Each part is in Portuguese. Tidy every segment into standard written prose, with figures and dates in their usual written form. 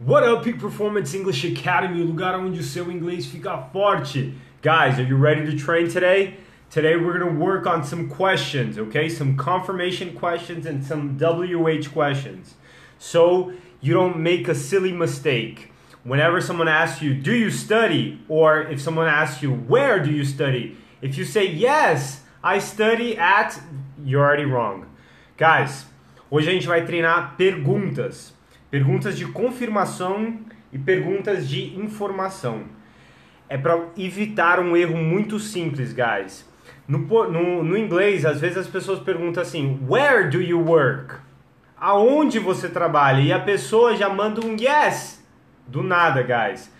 What up, Peak Performance English Academy, o lugar onde o seu inglês fica forte. Guys, are you ready to train today? Today we're going to work on some questions, okay? Some confirmation questions and some WH questions. So you don't make a silly mistake. Whenever someone asks you, do you study? Or if someone asks you, where do you study? If you say, yes, I study at, you're already wrong. Guys, hoje a gente vai treinar perguntas. Perguntas de confirmação e perguntas de informação. É para evitar um erro muito simples, guys. No inglês, às vezes as pessoas perguntam assim, where do you work? Aonde você trabalha? E a pessoa já manda um yes. Do nada, guys.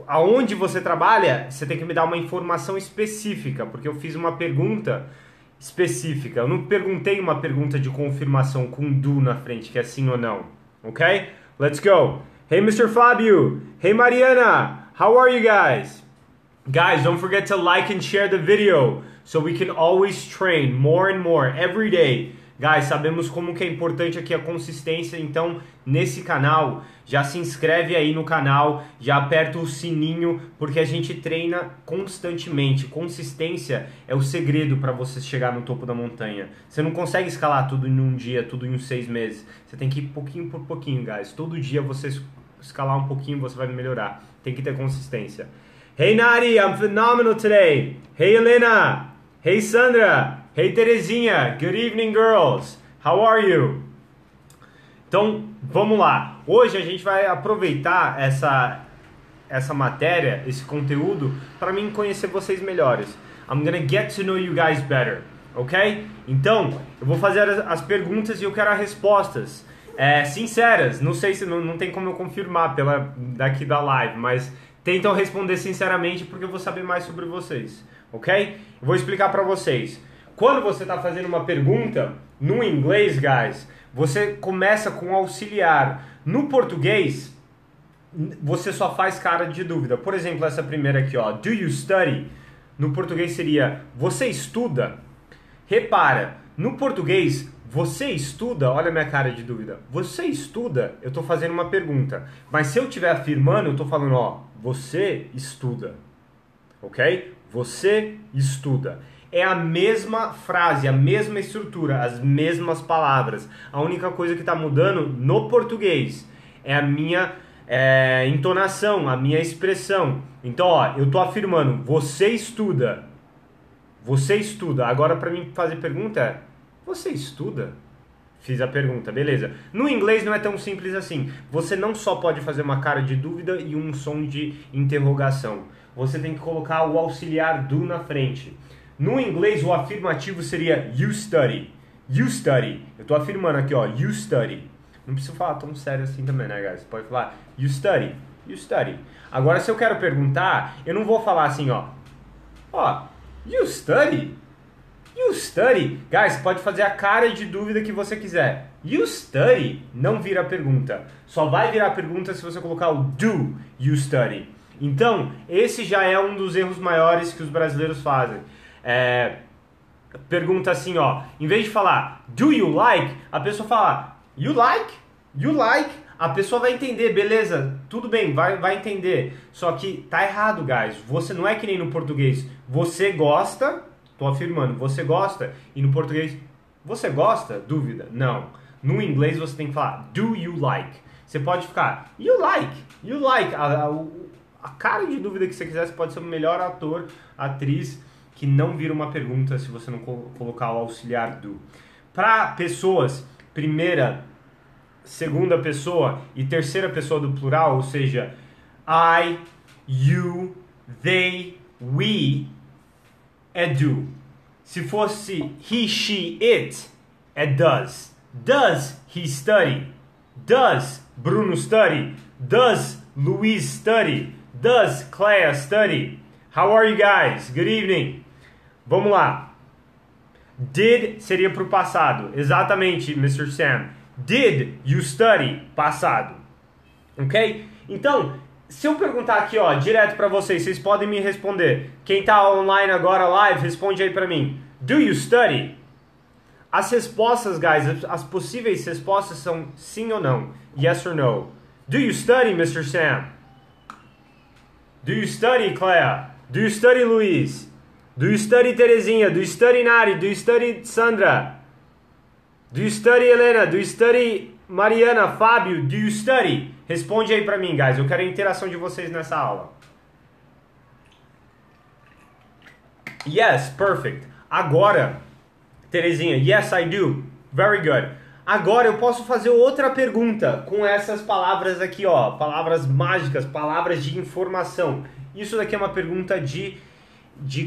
Aonde você trabalha, você tem que me dar uma informação específica, porque eu fiz uma pergunta específica. Eu não perguntei uma pergunta de confirmação com do na frente, que é sim ou não. Ok? Let's go. Hey, Mr. Fabio. Hey, Mariana. How are you guys? Guys, don't forget to like and share the video so we can always train more and more every day. Guys, sabemos como que é importante aqui a consistência, então nesse canal, já se inscreve aí no canal, já aperta o sininho, porque a gente treina constantemente. Consistência é o segredo para você chegar no topo da montanha. Você não consegue escalar tudo em um dia, tudo em uns 6 meses. Você tem que ir pouquinho por pouquinho, guys. Todo dia você escalar um pouquinho, você vai melhorar. Tem que ter consistência. Hey Nari, I'm phenomenal today. Hey Helena. Hey Sandra. Hey Terezinha, good evening girls, how are you? Então, vamos lá. Hoje a gente vai aproveitar essa matéria, esse conteúdo, para mim conhecer vocês melhores. I'm gonna get to know you guys better, ok? Então, eu vou fazer as perguntas e eu quero as respostas sinceras. Não sei se não tem como eu confirmar daqui da live, mas tentam responder sinceramente porque eu vou saber mais sobre vocês, ok? Eu vou explicar para vocês. Quando você está fazendo uma pergunta, no inglês, guys, você começa com auxiliar. No português, você só faz cara de dúvida. Por exemplo, essa primeira aqui, ó, do you study? No português seria, você estuda? Repara, no português, você estuda? Olha a minha cara de dúvida. Você estuda? Eu estou fazendo uma pergunta. Mas se eu estiver afirmando, eu estou falando, ó, você estuda. Ok? Você estuda. É a mesma frase, a mesma estrutura, as mesmas palavras. A única coisa que está mudando no português é a minha entonação, a minha expressão. Então, ó, eu estou afirmando, você estuda. Você estuda. Agora, para mim fazer pergunta você estuda? Fiz a pergunta, beleza. No inglês não é tão simples assim. Você não só pode fazer uma cara de dúvida e um som de interrogação. Você tem que colocar o auxiliar do na frente. No inglês, o afirmativo seria you study. You study. Eu estou afirmando aqui, ó, you study. Não preciso falar tão sério assim também, né, guys? Você pode falar you study. You study. Agora, se eu quero perguntar, eu não vou falar assim, ó. Ó, you study? You study? Guys, pode fazer a cara de dúvida que você quiser. You study? Não vira pergunta. Só vai virar pergunta se você colocar o do you study. Então, esse já é um dos erros maiores que os brasileiros fazem. Pergunta assim, ó, em vez de falar do you like, a pessoa fala you like? You like? A pessoa vai entender, beleza, tudo bem, vai entender. Só que tá errado, guys. Você não é que nem no português. Você gosta, tô afirmando, você gosta. E no português, você gosta? Dúvida? Não. No inglês você tem que falar do you like? Você pode ficar you like? You like? A cara de dúvida que você quiser, você pode ser o melhor ator, atriz, que não vira uma pergunta se você não colocar o auxiliar do. Para pessoas, primeira, segunda pessoa e terceira pessoa do plural, ou seja, I, you, they, we, é do. Se fosse he, she, it, é does. Does he study? Does Bruno study? Does Luiz study? Does Clea study? How are you guys? Good evening. Vamos lá. Did seria para o passado. Exatamente, Mr. Sam. Did you study? Passado. Ok? Então, se eu perguntar aqui, ó, direto para vocês podem me responder. Quem está online agora, live, responde aí para mim. Do you study? As respostas, guys, as possíveis respostas são sim ou não. Yes or no. Do you study, Mr. Sam? Do you study, Clea? Do you study, Luiz? Do you study, Terezinha? Do you study, Nari? Do you study, Sandra? Do you study, Helena? Do you study, Mariana? Fábio? Do you study? Responde aí pra mim, guys. Eu quero a interação de vocês nessa aula. Yes, perfect. Agora, Terezinha, yes, I do. Very good. Agora eu posso fazer outra pergunta com essas palavras aqui, ó. Palavras mágicas, palavras de informação. Isso daqui é uma pergunta de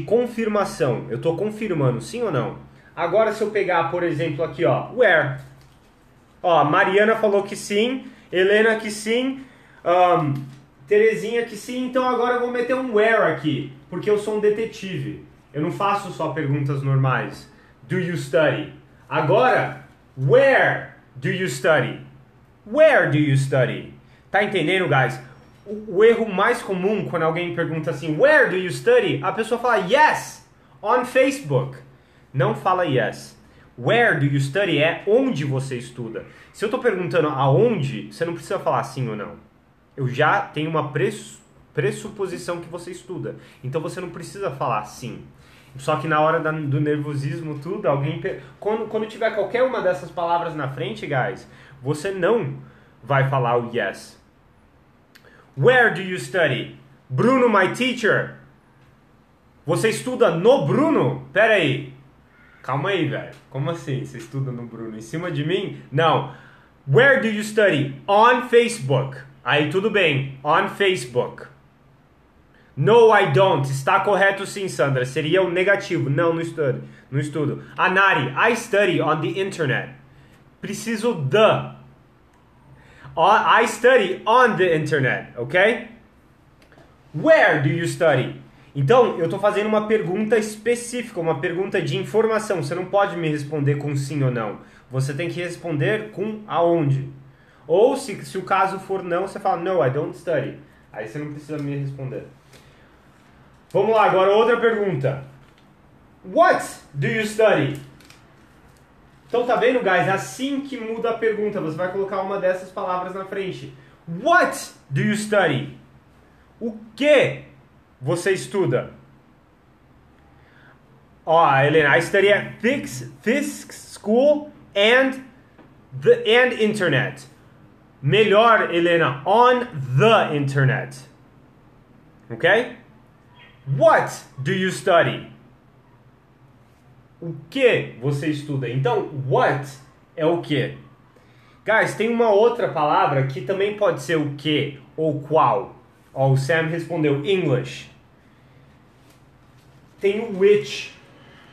confirmação. Eu tô confirmando, sim ou não? Agora se eu pegar, por exemplo, aqui, ó, where? Ó, Mariana falou que sim, Helena que sim, Terezinha que sim, então agora eu vou meter um where aqui, porque eu sou um detetive. Eu não faço só perguntas normais. Do you study? Agora, where do you study? Where do you study? Tá entendendo, guys? O erro mais comum quando alguém pergunta assim, where do you study? A pessoa fala yes, on Facebook. Não fala yes. Where do you study é onde você estuda. Se eu tô perguntando aonde, você não precisa falar sim ou não. Eu já tenho uma pressuposição que você estuda. Então você não precisa falar sim. Só que na hora do nervosismo, tudo, alguém... Quando tiver qualquer uma dessas palavras na frente, guys, você não vai falar o yes. Where do you study? Bruno, my teacher. Você estuda no Bruno? Pera aí. Calma aí, velho. Como assim? Você estuda no Bruno? Em cima de mim? Não. Where do you study? On Facebook. Aí tudo bem. On Facebook. No, I don't. Está correto sim, Sandra. Seria o negativo. Não, não estudo. Não estudo. Anari, I study on the internet. Preciso the. I study on the internet, ok? Where do you study? Então, eu estou fazendo uma pergunta específica, uma pergunta de informação. Você não pode me responder com sim ou não. Você tem que responder com aonde. Ou, se o caso for não, você fala, no, I don't study. Aí você não precisa me responder. Vamos lá, agora outra pergunta. What do you study? Então tá vendo, guys? Assim que muda a pergunta, você vai colocar uma dessas palavras na frente. What do you study? O que você estuda? Ó, Helena, I study at Fisk School and internet. Melhor, Helena, on the internet. Ok? What do you study? O que você estuda? Então, what é o que? Guys, tem uma outra palavra que também pode ser o que ou qual. Ó, o Sam respondeu English. Tem o which,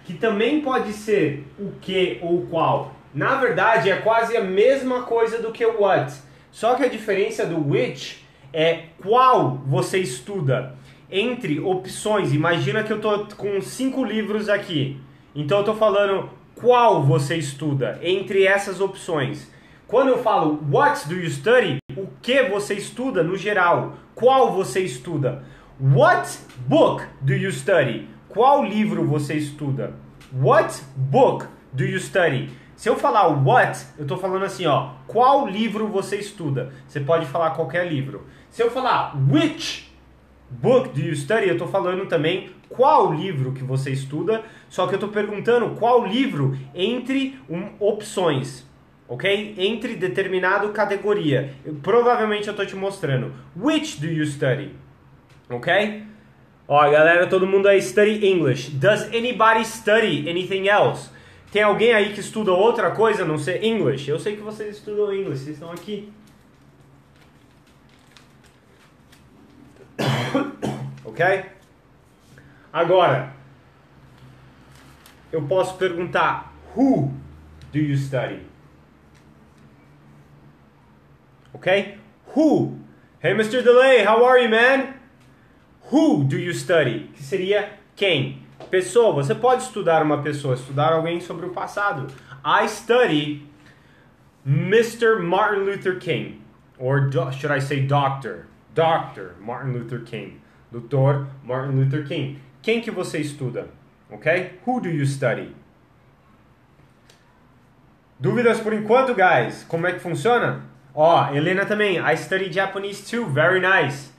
que também pode ser o que ou qual. Na verdade, é quase a mesma coisa do que o what. Só que a diferença do which é qual você estuda. Entre opções, imagina que eu tô com 5 livros aqui. Então eu tô falando qual você estuda entre essas opções. Quando eu falo what do you study, o que você estuda no geral? Qual você estuda? What book do you study? Qual livro você estuda? What book do you study? Se eu falar what, eu tô falando assim, ó, qual livro você estuda? Você pode falar qualquer livro. Se eu falar which book do you study, eu tô falando também qual livro que você estuda, só que eu tô perguntando qual livro entre opções, ok? Entre determinada categoria. Provavelmente eu tô te mostrando. Which do you study? Ok? Ó, galera, todo mundo aí study English. Does anybody study anything else? Tem alguém aí que estuda outra coisa, não sei, English? Eu sei que vocês estudam English, vocês estão aqui. Ok? Agora, eu posso perguntar, who do you study? Ok? Who? Hey, Mr. Delay, how are you, man? Who do you study? Que seria quem? Pessoa. Você pode estudar uma pessoa, estudar alguém sobre o passado. I study Mr. Martin Luther King. Or should I say Dr. Dr. Martin Luther King. Dr. Martin Luther King. Quem que você estuda? Ok? Who do you study? Dúvidas por enquanto, guys? Como é que funciona? Ó, Helena também. I study Japanese too. Very nice.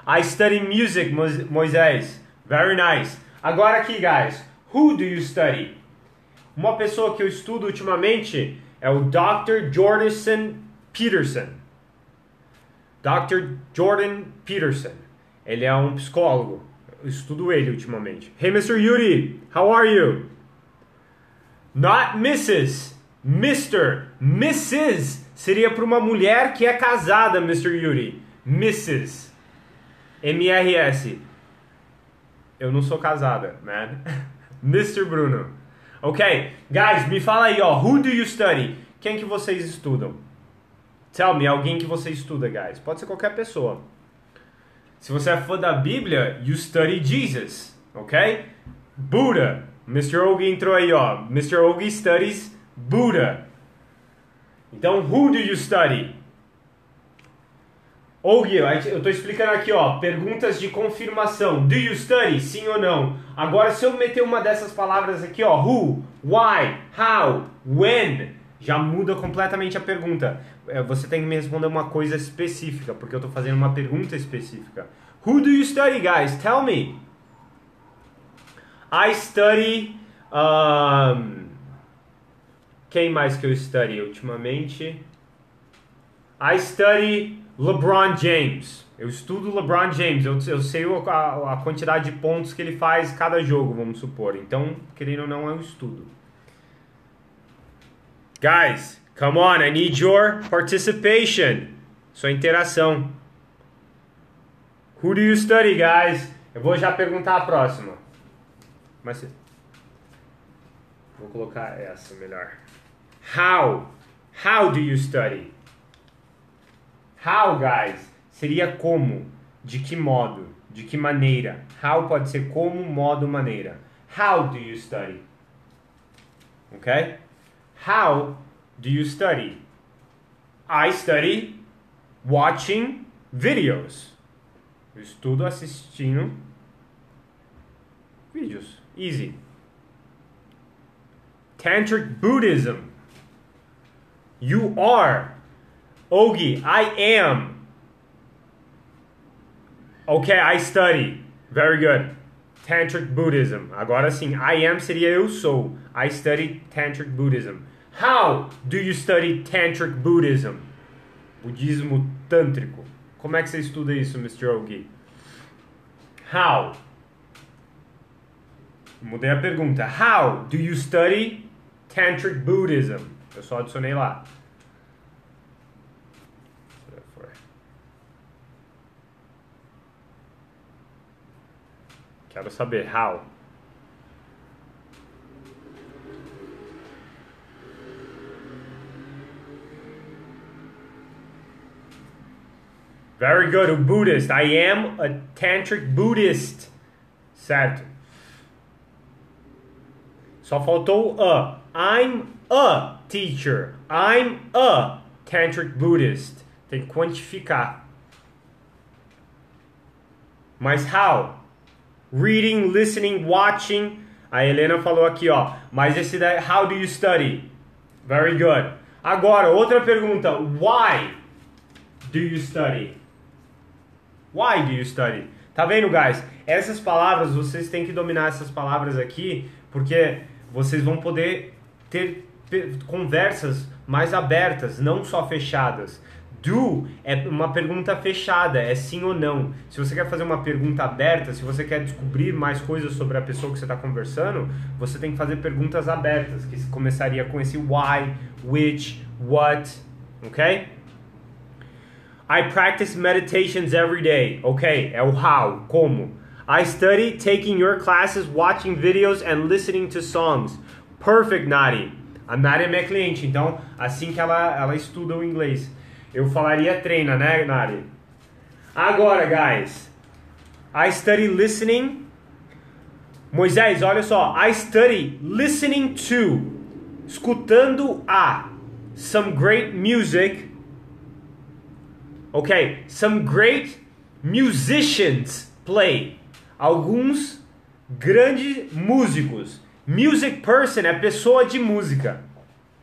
I study music, Moisés. Very nice. Agora aqui, guys. Who do you study? Uma pessoa que eu estudo ultimamente é o Dr. Jordan Peterson. Dr. Jordan Peterson. Ele é um psicólogo. Eu estudo ele ultimamente. Hey, Mr. Yuri. How are you? Not Mrs. Mr. Mrs. Seria para uma mulher que é casada, Mr. Yuri. Mrs. M-R-S. Eu não sou casada, man. Mr. Bruno. Ok, guys, me fala aí, ó. Who do you study? Quem que vocês estudam? Tell me, alguém que você estuda, guys. Pode ser qualquer pessoa. Se você é fã da Bíblia, you study Jesus. Ok? Buddha. Mr. Ogi entrou aí, ó. Mr. Ogi studies Buddha. Então, who do you study? Ogi, eu tô explicando aqui, ó. Perguntas de confirmação. Do you study? Sim ou não? Agora, se eu meter uma dessas palavras aqui, ó. Who, why, how, when, já muda completamente a pergunta. Você tem que me responder uma coisa específica, porque eu tô fazendo uma pergunta específica. Who do you study, guys? Tell me. I study... Quem mais que eu study ultimamente? I study LeBron James. Eu estudo LeBron James. Eu sei a quantidade de pontos que ele faz cada jogo, vamos supor. Então, querendo ou não, eu estudo. Guys, come on. I need your participation. Sua interação. Who do you study, guys? Eu vou já perguntar a próxima. Mas... Vou colocar essa melhor. How? How do you study? How, guys, seria como, de que modo, de que maneira. How pode ser como, modo, maneira. How do you study? Ok? How do you study? I study watching videos. Eu estudo assistindo vídeos. Easy. Tantric Buddhism. You are. Ogi, I am. Okay, I study. Very good. Tantric Buddhism. Agora sim, I am seria eu sou. I study Tantric Buddhism. How do you study Tantric Buddhism? Budismo tântrico. Como é que você estuda isso, Mr. Ogi? How? Mudei a pergunta. How do you study Tantric Buddhism? Eu só adicionei lá. Quero saber how. Very good, a Buddhist. I am a Tantric Buddhist. Certo. Só faltou a. I'm a teacher. I'm a Tantric Buddhist. Tem que quantificar. Mas how? Reading, listening, watching. A Helena falou aqui, ó. Mas esse daí, how do you study? Very good. Agora, outra pergunta. Why do you study? Why do you study? Tá vendo, guys? Essas palavras, vocês têm que dominar essas palavras aqui, porque vocês vão poder ter conversas mais abertas, não só fechadas. Do é uma pergunta fechada, é sim ou não. Se você quer fazer uma pergunta aberta, se você quer descobrir mais coisas sobre a pessoa que você está conversando, você tem que fazer perguntas abertas, que começaria com esse why, which, what, ok? I practice meditations every day. Ok, é o how, como. I study taking your classes, watching videos and listening to songs. Perfect, Nari. A Nari é minha cliente, então assim que ela estuda o inglês. Eu falaria treina, né, Nari? Agora, guys. I study listening. Moisés, olha só. I study listening to. Escutando a. Some great music. Ok. Some great musicians play. Alguns grandes músicos. Music person é pessoa de música.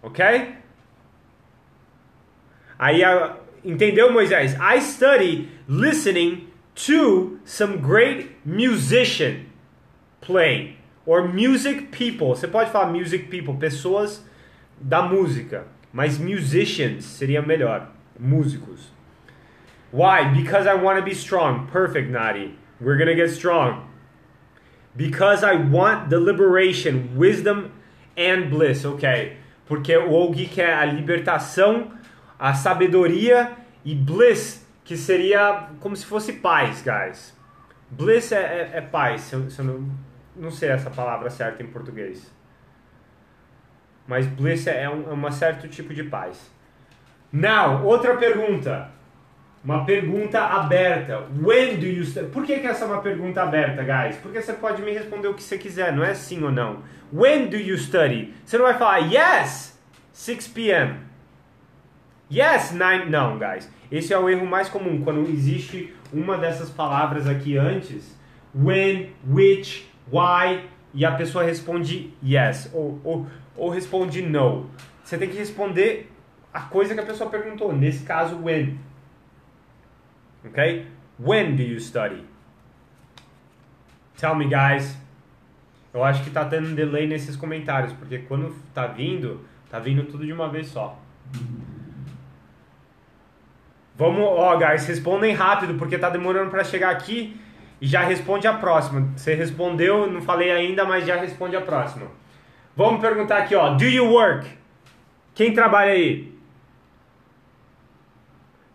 Ok? Aí Entendeu, Moisés? I study listening to some great musician play. Or music people. Você pode falar music people, pessoas da música. Mas musicians seria melhor. Músicos. Why? Because I want to be strong. Perfect, Nadi. We're going to get strong. Because I want the liberation, wisdom and bliss. Ok. Porque o Ogi quer a libertação, a sabedoria e bliss, que seria como se fosse paz, guys. Bliss é paz. Se eu não sei essa palavra certa em português. Mas bliss é um certo tipo de paz. Now, outra pergunta. Uma pergunta aberta. When do you study? Por que essa é uma pergunta aberta, guys? Porque você pode me responder o que você quiser, não é sim ou não. When do you study? Você não vai falar yes, 6 p.m. Yes, 9... Não, guys. Esse é o erro mais comum. Quando existe uma dessas palavras aqui antes. When, which, why. E a pessoa responde yes. Ou responde no. Você tem que responder a coisa que a pessoa perguntou. Nesse caso, when. Ok? When do you study? Tell me, guys. Eu acho que tá tendo um delay nesses comentários, porque quando tá vindo tudo de uma vez só. Vamos, guys, respondem rápido, porque tá demorando para chegar aqui e já responde a próxima. Você respondeu, não falei ainda, mas já responde a próxima. Vamos perguntar aqui, do you work? Quem trabalha aí?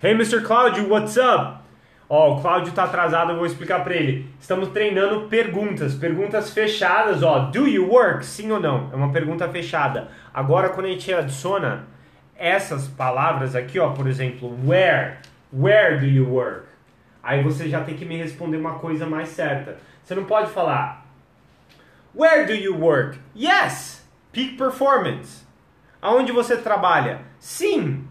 Hey, Mr. Cláudio, what's up? O Cláudio tá atrasado, eu vou explicar para ele. Estamos treinando perguntas fechadas, do you work? Sim ou não? É uma pergunta fechada. Agora, quando a gente adiciona essas palavras aqui, por exemplo, where do you work? Aí você já tem que me responder uma coisa mais certa. Você não pode falar, where do you work? Yes, Peak Performance. Aonde você trabalha? Sim,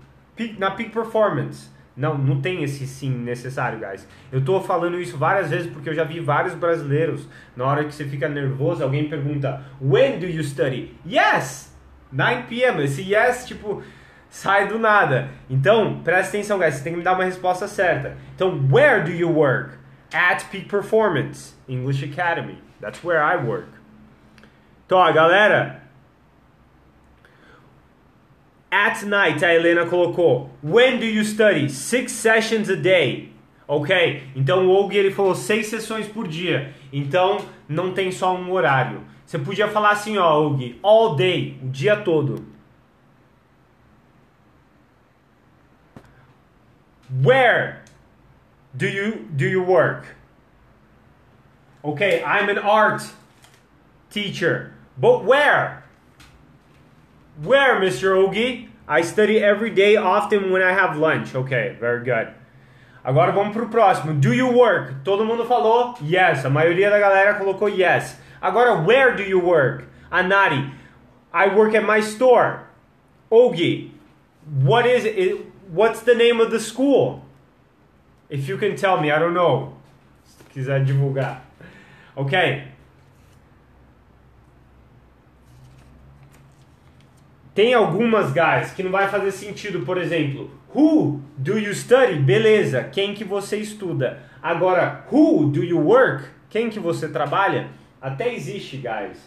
na Peak Performance. Não tem esse sim necessário, guys. Eu tô falando isso várias vezes porque eu já vi vários brasileiros, na hora que você fica nervoso, alguém pergunta, when do you study? Yes, 9 p.m. Esse yes, sai do nada. Então, presta atenção, guys, você tem que me dar uma resposta certa. Então, where do you work? At Peak Performance, English Academy. That's where I work. Então, galera, at night, a Helena colocou, when do you study? 6 sessions a day. Ok? Então o Og, ele falou 6 sessões por dia. Então não tem só um horário. Você podia falar assim, Og, all day, o dia todo. Where do you work? Okay, I'm an art teacher. But where? Where, Mr. Ogi? I study every day, often when I have lunch. Okay, very good. Agora vamos pro próximo. Do you work? Todo mundo falou yes. A maioria da galera colocou yes. Agora, where do you work? Anari, I work at my store. Ogi, what's the name of the school? If you can tell me, I don't know. Se quiser divulgar. Ok. Tem algumas, guys, que não vai fazer sentido. Por exemplo, who do you study? Beleza, quem que você estuda. Agora, who do you work? Quem que você trabalha? Até existe, guys,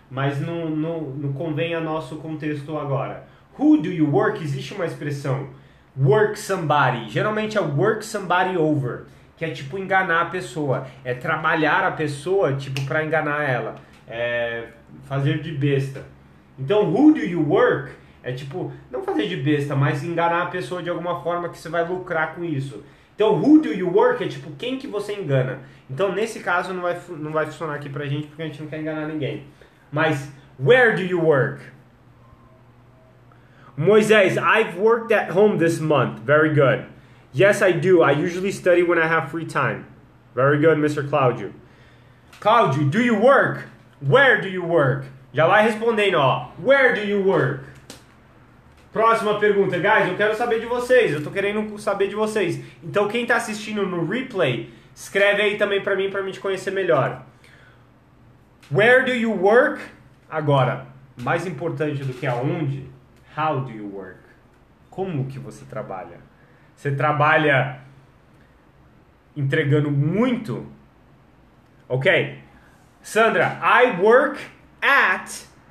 mas não convém a nosso contexto agora. Who do you work? Existe uma expressão, work somebody. Geralmente é work somebody over, que é enganar a pessoa. É trabalhar a pessoa, para enganar ela. É fazer de besta. Então, who do you work é não fazer de besta, mas enganar a pessoa de alguma forma que você vai lucrar com isso. Então, who do you work é quem que você engana. Então, nesse caso, não vai funcionar aqui pra gente, porque a gente não quer enganar ninguém. Mas, where do you work? Moisés, I've worked at home this month. Very good. Yes, I do. I usually study when I have free time. Very good, Mr. Cláudio. Cláudio, do you work? Where do you work? Já vai respondendo, where do you work? Próxima pergunta, guys, eu quero saber de vocês, eu tô querendo saber de vocês. Então quem tá assistindo no replay, escreve aí também pra mim te conhecer melhor. Where do you work? Agora, mais importante do que aonde, how do you work? Como que você trabalha? Você trabalha entregando muito? Ok. Sandra, I work at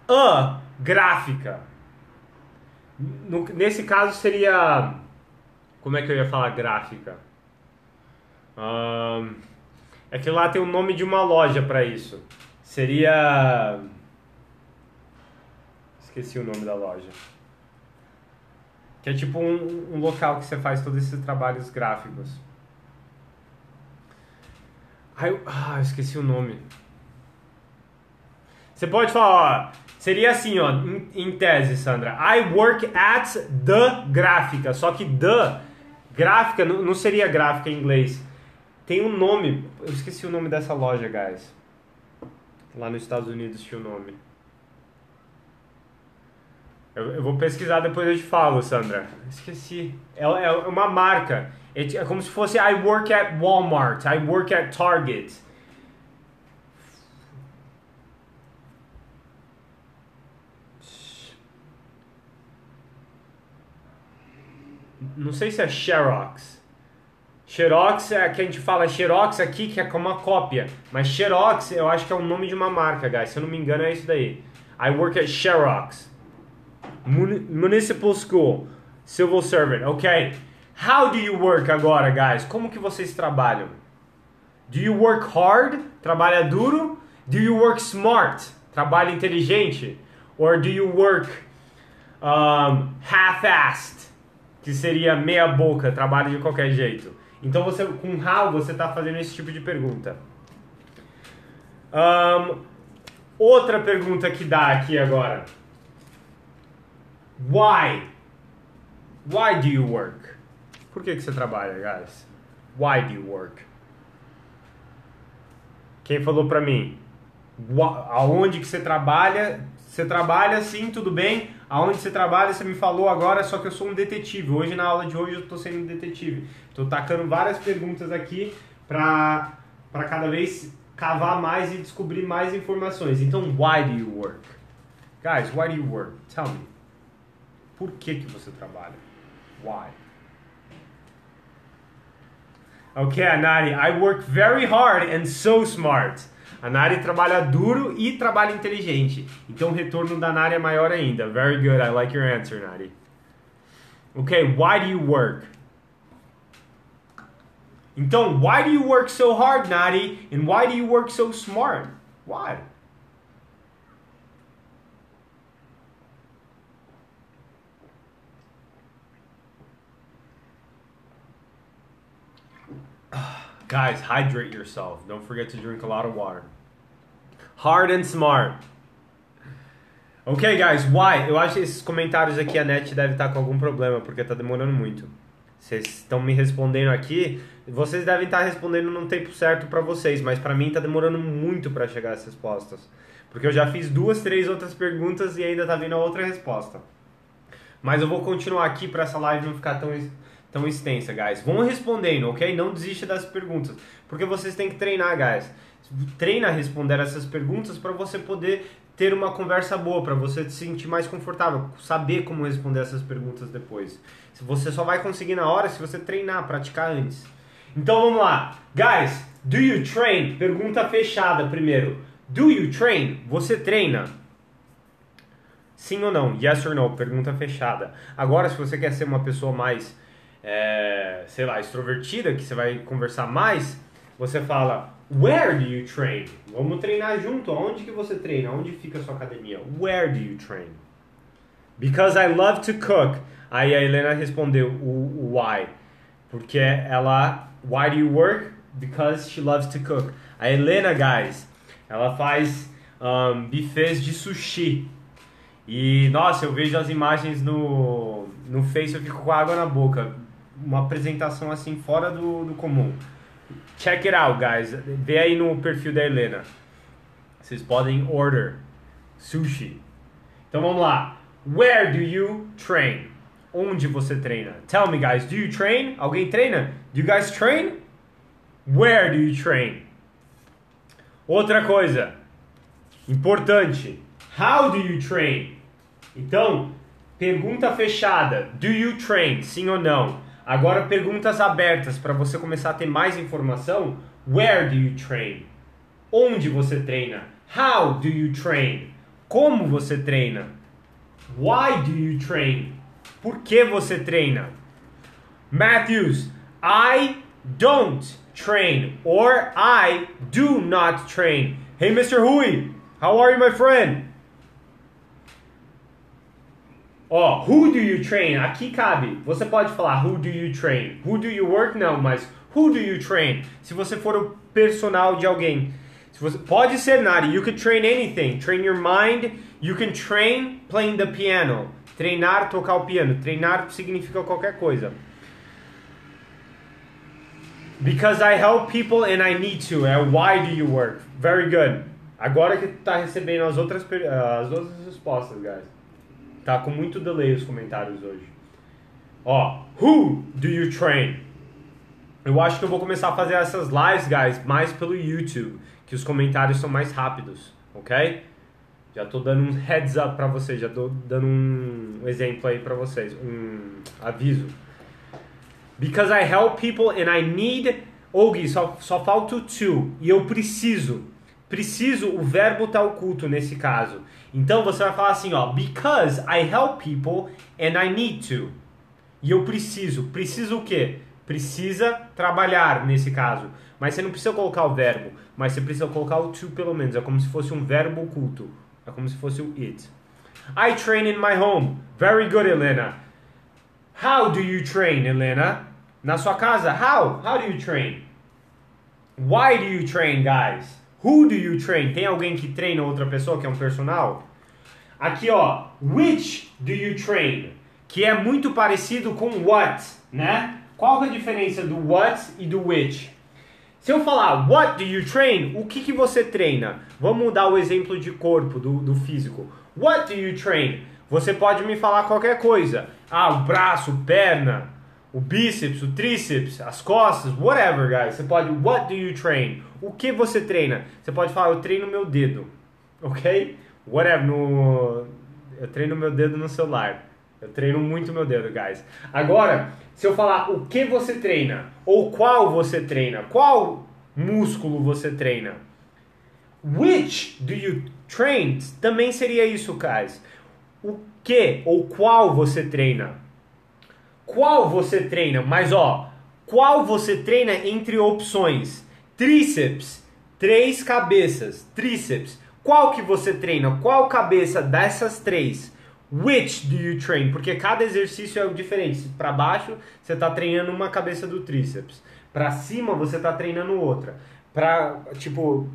a gráfica. Nesse caso seria... Como é que eu ia falar gráfica? É que lá tem o nome de uma loja para isso. Seria... Esqueci o nome da loja. Que é tipo um local que você faz todos esses trabalhos gráficos. Esqueci o nome. Você pode falar, ó, seria assim, ó, em tese, Sandra. I work at the gráfica. Só que the gráfica não seria gráfica em inglês. Tem um nome. Eu esqueci o nome dessa loja, guys. Lá nos Estados Unidos tinha o nome. Eu vou pesquisar, depois eu te falo, Sandra. Esqueci. É uma marca. É como se fosse I work at Walmart. I work at Target. Não sei se é Xerox. Xerox é que a gente fala Xerox aqui, que é como uma cópia. Mas Xerox eu acho que é o nome de uma marca, guys. Se eu não me engano é isso daí. I work at Xerox. Municipal School. Civil Servant. Ok. How do you work agora, guys? Como que vocês trabalham? Do you work hard? Trabalha duro? Do you work smart? Trabalha inteligente? Or do you work half-assed? Que seria meia boca, trabalha de qualquer jeito. Então você, com how você está fazendo esse tipo de pergunta. Outra pergunta que dá aqui agora. Why? Why do you work? Por que você trabalha, guys? Why do you work? Quem falou pra mim? Aonde que você trabalha? Você trabalha, sim, tudo bem. Aonde você trabalha, você me falou agora, só que eu sou um detetive. Hoje, na aula de hoje, eu tô sendo um detetive. Tô tacando várias perguntas aqui pra cada vez cavar mais e descobrir mais informações. Então, why do you work? Guys, why do you work? Tell me. Por que você trabalha? Why? Ok, Anari, I work very hard and so smart. A Nari trabalha duro e trabalha inteligente. Então o retorno da Nari é maior ainda. Very good, I like your answer, Nari. Ok, why do you work? Então, why do you work so hard, Nari? And why do you work so smart? Why? Guys, hydrate yourself. Don't forget to drink a lot of water. Hard and smart. Ok, guys, why? Eu acho que esses comentários aqui a net deve estar com algum problema, porque tá demorando muito. Vocês estão me respondendo aqui, vocês devem estar respondendo num tempo certo para vocês, mas para mim tá demorando muito para chegar as respostas. Porque eu já fiz 2, 3 outras perguntas e ainda tá vindo a outra resposta. Mas eu vou continuar aqui para essa live não ficar tão extensa, guys. Vão respondendo, ok? Não desista das perguntas, porque vocês têm que treinar, guys. Treina a responder essas perguntas para você poder ter uma conversa boa, para você se sentir mais confortável, saber como responder essas perguntas depois. Você só vai conseguir na hora se você treinar, praticar antes. Então vamos lá. Guys, do you train? Pergunta fechada primeiro. Do you train? Você treina? Sim ou não? Yes or no? Pergunta fechada. Agora, se você quer ser uma pessoa mais, sei lá, extrovertida, que você vai conversar mais, você fala, where do you train? Vamos treinar junto. Onde que você treina? Onde fica a sua academia? Where do you train? Because I love to cook. Aí a Helena respondeu o why. Porque ela, why do you work? Because she loves to cook. A Helena, guys, ela faz buffets de sushi. E, nossa, eu vejo as imagens no Face, eu fico com água na boca. Uma apresentação assim, fora do comum. Check it out, guys. Vê aí no perfil da Helena. Vocês podem order sushi. Então vamos lá. Where do you train? Onde você treina? Tell me, guys, do you train? Alguém treina? Do you guys train? Where do you train? Outra coisa importante. How do you train? Então, pergunta fechada. Do you train? Sim ou não? Agora, perguntas abertas para você começar a ter mais informação. Where do you train? Onde você treina? How do you train? Como você treina? Why do you train? Por que você treina? Matthews, I don't train or I do not train. Hey, Mr. Hui, how are you, my friend? Ó, who do you train? Aqui cabe. Você pode falar who do you train? Who do you work? Não, mas who do you train? Se você for o personal de alguém. Se você, pode ser Nari. You can train anything. Train your mind. You can train playing the piano. Treinar, tocar o piano. Treinar significa qualquer coisa. Because I help people and I need to. Why do you work? Very good. Agora que tá recebendo as outras respostas, guys. Tá com muito delay os comentários hoje. Ó, who do you train? Eu acho que eu vou começar a fazer essas lives, guys, mais pelo YouTube, que os comentários são mais rápidos, ok? Já tô dando um heads up pra vocês, já tô dando um exemplo aí pra vocês, um aviso. Because I help people and I need... Gui, só falta o to, e eu preciso. Preciso, o verbo tá oculto nesse caso. Então você vai falar assim, ó, because I help people and I need to. E eu preciso. Preciso o quê? Precisa trabalhar nesse caso. Mas você não precisa colocar o verbo, mas você precisa colocar o to pelo menos. É como se fosse um verbo oculto. É como se fosse o it. I train in my home. Very good, Helena. How do you train, Helena? Na sua casa, how? How do you train? Why do you train, guys? Who do you train? Tem alguém que treina outra pessoa, que é um personal? Aqui, ó, which do you train? Que é muito parecido com what, né? Qual é a diferença do what e do which? Se eu falar what do you train, o que você treina? Vamos mudar o exemplo de corpo, do físico. What do you train? Você pode me falar qualquer coisa. Ah, o braço, perna, o bíceps, o tríceps, as costas, whatever, guys. Você pode, what do you train? O que você treina? Você pode falar, eu treino meu dedo, ok? Whatever, eu treino meu dedo no celular. Eu treino muito meu dedo, guys. Agora, se eu falar o que você treina, ou qual você treina, qual músculo você treina? Which do you train? Também seria isso, guys. O que ou qual você treina? Qual você treina? Mas, ó, qual você treina entre opções? Tríceps, 3 cabeças, tríceps. Qual que você treina? Qual cabeça dessas 3? Which do you train? Porque cada exercício é diferente. Para baixo, você está treinando uma cabeça do tríceps. Para cima, você está treinando outra.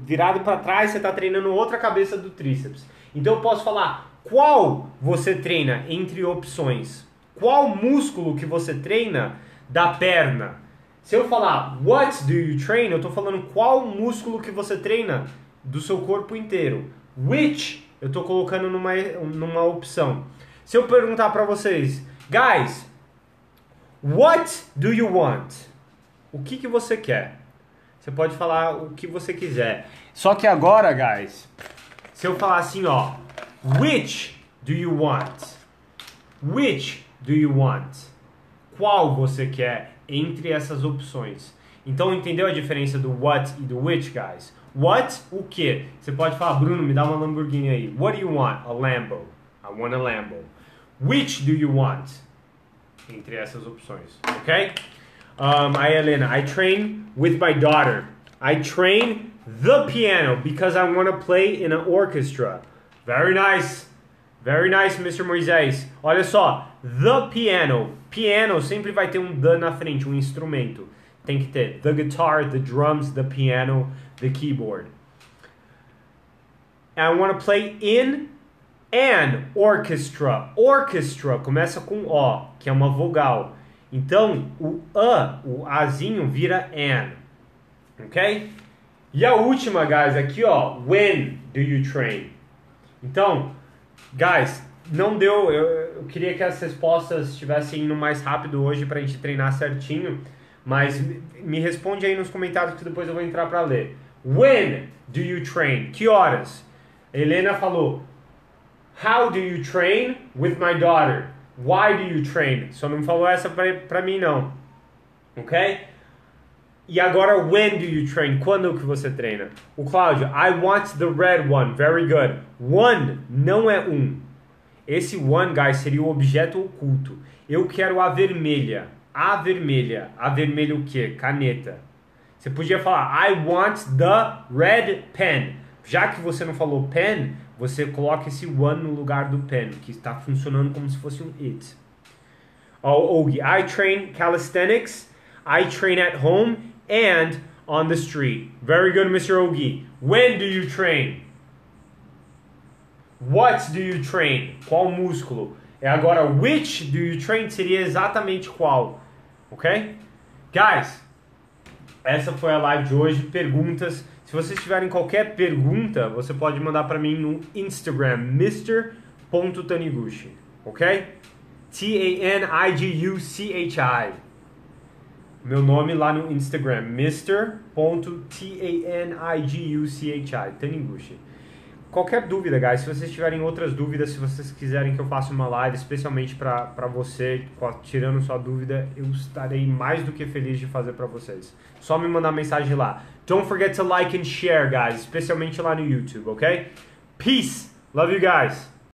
Virado para trás, você está treinando outra cabeça do tríceps. Então, eu posso falar qual você treina entre opções. Qual músculo que você treina da perna? Se eu falar what do you train, eu estou falando qual músculo que você treina do seu corpo inteiro. Which, eu estou colocando numa opção. Se eu perguntar para vocês, guys, what do you want? O que você quer? Você pode falar o que você quiser. Só que agora, guys, se eu falar assim, ó, which do you want? Which do you want? Qual você quer entre essas opções? Então, entendeu a diferença do what e do which, guys? What, o que? Você pode falar, Bruno, me dá uma Lamborghini aí. What do you want? A Lambo. I want a Lambo. Which do you want? Entre essas opções, ok? Aí, Helena, I train with my daughter. I train the piano because I want to play in an orchestra. Very nice. Very nice, Mr. Moisés. Olha só, the piano. Piano sempre vai ter um the na frente, um instrumento. Tem que ter the guitar, the drums, the piano, the keyboard. And I want to play in an orchestra. Orchestra começa com O, que é uma vogal. Então, o Azinho vira an. Ok? E a última, guys, aqui, ó. When do you train? Então, guys, não deu. Eu queria que as respostas estivessem indo mais rápido hoje pra gente treinar certinho. Mas me responde aí nos comentários que depois eu vou entrar pra ler. When do you train? Que horas? A Helena falou, how do you train with my daughter? Why do you train? Só não falou essa pra mim não. Ok? E agora, when do you train? Quando que você treina? O Cláudio, I want the red one. Very good. One não é um. Esse one, guys, seria o objeto oculto. Eu quero a vermelha. A vermelha. A vermelha o quê? Caneta. Você podia falar, I want the red pen. Já que você não falou pen, você coloca esse one no lugar do pen, que está funcionando como se fosse um it. Oh, Ogi, I train calisthenics. I train at home and on the street. Very good, Mr. Ogi. When do you train? What do you train? Qual músculo? É agora, which do you train seria exatamente qual. Ok? Guys, essa foi a live de hoje. Perguntas. Se vocês tiverem qualquer pergunta, você pode mandar para mim no Instagram, mr.taniguchi. Ok? Taniguchi. Meu nome lá no Instagram, mr.taniguchi, Taniguchi. Qualquer dúvida, guys, se vocês tiverem outras dúvidas, se vocês quiserem que eu faça uma live especialmente para você, tirando sua dúvida, eu estarei mais do que feliz de fazer para vocês. Só me mandar mensagem lá. Don't forget to like and share, guys, especialmente lá no YouTube, ok? Peace! Love you guys!